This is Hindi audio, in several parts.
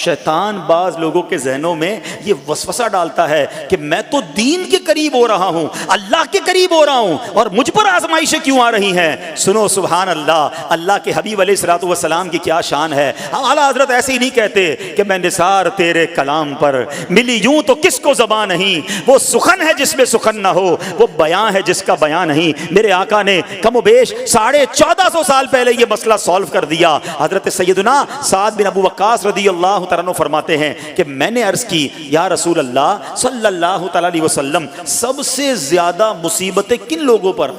शैतान बाज लोगों के जहनों में ये वसवसा डालता है कि मैं तो दीन के करीब हो रहा हूं, अल्लाह के करीब हो रहा हूं, और मुझ पर आजमाइशें क्यों आ रही हैं। सुनो सुभान अल्लाह, अल्लाह के हबीब अलैहिस्सलातु वस्सलाम की क्या शान है। आला हजरत ऐसे ही नहीं कहते कि मैं निसार तेरे कलाम पर, मिली यूं तो किसको ज़बान नहीं, वो सुखन है जिसमें सुखन ना हो, वो बयां है जिसका बयां नहीं। मेरे आका ने कमोबेश 1450 साल पहले ये मसला सॉल्व कर दिया। हजरत सैयदना साद बिन अबू वक्कास रदियल्लाहु तआला अन्हु फरमाते हैं कि मैंने अर्ज की, या रसूल अल्लाह सल्लल्लाहु तआला अलैहि वसल्लम, सबसे ज्यादा मुसीबतें किन लोगों पर?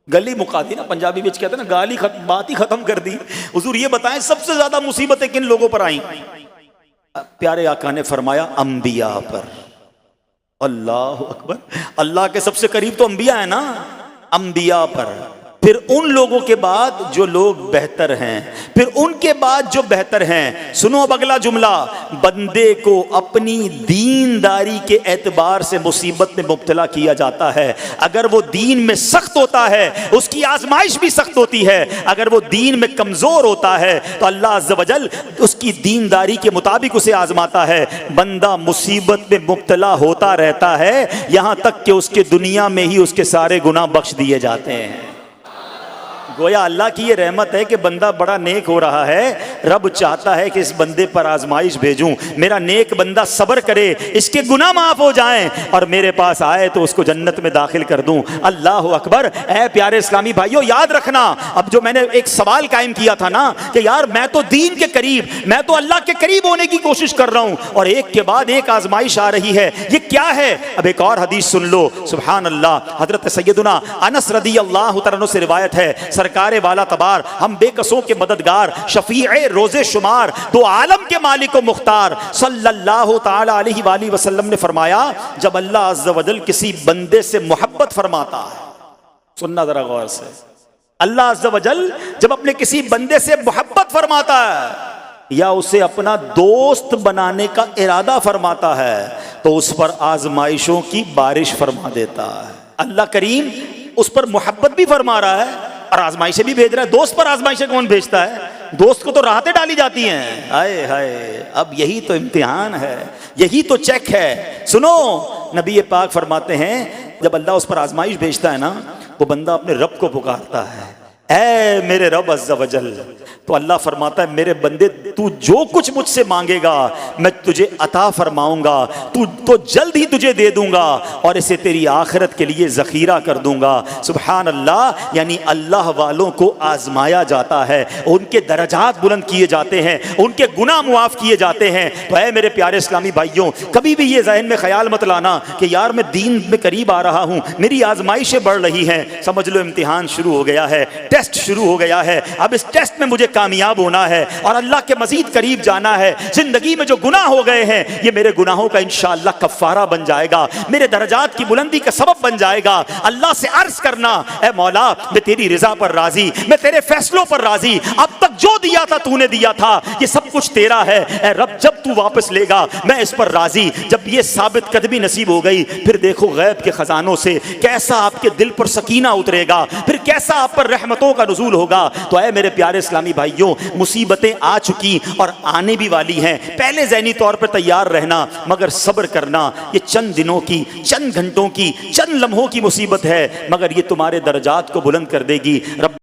गली मुका दी ना, पंजाबी में कहते हैं ना, गाली बात ही खत्म कर दी। हुजूर ये बताएं सबसे ज्यादा मुसीबतें किन लोगों पर आई? प्यारे आका ने फरमाया अंबिया पर। अल्लाह अकबर, अल्लाह के सबसे करीब तो अंबिया है ना, अंबिया पर, फिर उन लोगों के बाद जो लोग बेहतर हैं, फिर उनके बाद जो बेहतर हैं। सुनो अब अगला जुमला, बंदे को अपनी दीनदारी के एतबार से मुसीबत में मुब्तला किया जाता है। अगर वो दीन में सख्त होता है उसकी आजमाइश भी सख्त होती है, अगर वो दीन में कमजोर होता है तो अल्लाह अज़्ज़ व जल उसकी दीनदारी के मुताबिक उसे आजमाता है। बंदा मुसीबत में मुब्तला होता रहता है, यहां तक कि उसके दुनिया में ही उसके सारे गुनाह बख्श दिए जाते हैं। गोया अल्लाह की ये रहमत है कि बंदा बड़ा नेक हो रहा है, रब चाहता है कि इस बंदे पर आजमाइश भेजूं, मेरा नेक बंदा सब्र करे, इसके गुनाह माफ हो जाएं और मेरे पास आए तो उसको जन्नत में दाखिल कर दूं। अल्लाह अकबर। ऐ प्यारे इस्लामी भाइयों, याद रखना, अब जो मैंने एक सवाल कायम किया था ना कि यार मैं तो दीन के करीब, मैं तो अल्लाह के करीब होने की कोशिश कर रहा हूं और एक के बाद एक आजमाइश आ रही है, ये क्या है? अब एक और हदीस सुन लो, सुभान अल्लाह। हजरत सैयदना अनस रदियल्लाहु तआला अन्हु से रिवायत है, सरकारे वाला तबार, हम बेकसों के मददगार, शफीए रोजे शुमार, दो आलम के मालिक व मुख्तार सल्लल्लाहु तआला अलैहि वसल्लम ने फरमाया, जब अल्लाह अज़्ज़ व जल किसी बंदे से मोहब्बत फरमाता है, सुनना जरा गौर से, अल्लाह अज़्ज़ व जल जब अपने किसी बंदे से मोहब्बत फरमाता है या उसे अपना दोस्त बनाने का इरादा फरमाता है तो उस पर आजमाइशों की बारिश फरमा देता है। अल्लाह करीम उस पर मोहब्बत भी फरमा रहा है और आजमाइशें भी भेज रहा है। दोस्त पर आजमाइशें कौन भेजता है? दोस्त को तो राहतें डाली जाती हैं। हाय हाय, अब यही तो इम्तिहान है, यही तो चेक है। सुनो, नबी पाक फरमाते हैं जब अल्लाह उस पर आजमाइश भेजता है ना, वो बंदा अपने रब को पुकारता है, ऐ मेरे रब अज़्ज़ व जल। तो अल्लाह फरमाता है, मेरे बंदे तू जो कुछ मुझसे मांगेगा मैं तुझे अता फरमाऊंगा, तू तो जल्द ही तुझे दे दूंगा और इसे तेरी आखिरत के लिए ज़ख़ीरा कर दूंगा। सुभान अल्लाह। यानी अल्लाह वालों को आजमाया जाता है, उनके दर्जात बुलंद किए जाते हैं, उनके गुनाह मुआफ़ किए जाते हैं। तो ऐ मेरे प्यारे इस्लामी भाइयों, कभी भी ये जहन में ख्याल मत लाना कि यार मैं दीन में करीब आ रहा हूँ, मेरी आजमाइशें बढ़ रही हैं। समझ लो इम्तिहान शुरू हो गया है, टेस्ट शुरू हो गया है। अब इस टेस्ट में मुझे कामयाब होना है और अल्लाह के मजीद करीब जाना है। जिंदगी में जो गुनाह हो गए हैं ये मेरे गुनाहों का इंशाअल्लाह कफ़ारा बन जाएगा, मेरे दर्जात की बुलंदी का सबब बन जाएगा। अल्लाह से अर्ज करना, ए मौला मैं तेरी रिजा पर राजी, मैं तेरे फैसलों पर राजी, अब तक जो दिया था तूने दिया था, ये सब कुछ तेरा है। ए रब जब तू वापस लेगा मैं इस पर राजी। जब ये साबित कदमी नसीब हो गई, फिर देखो गैब के खजानों से कैसा आपके दिल पर सकीना उतरेगा, फिर कैसा आप पर रहमतों का नुज़ूल होगा। तो ऐ मेरे प्यारे इस्लामी भाइयों, मुसीबतें आ चुकी और आने भी वाली हैं। पहले ज़हनी तौर पर तैयार रहना, मगर सब्र करना। ये चंद दिनों की, चंद घंटों की, चंद लम्हों की मुसीबत है, मगर ये तुम्हारे दर्जात को बुलंद कर देगी। रब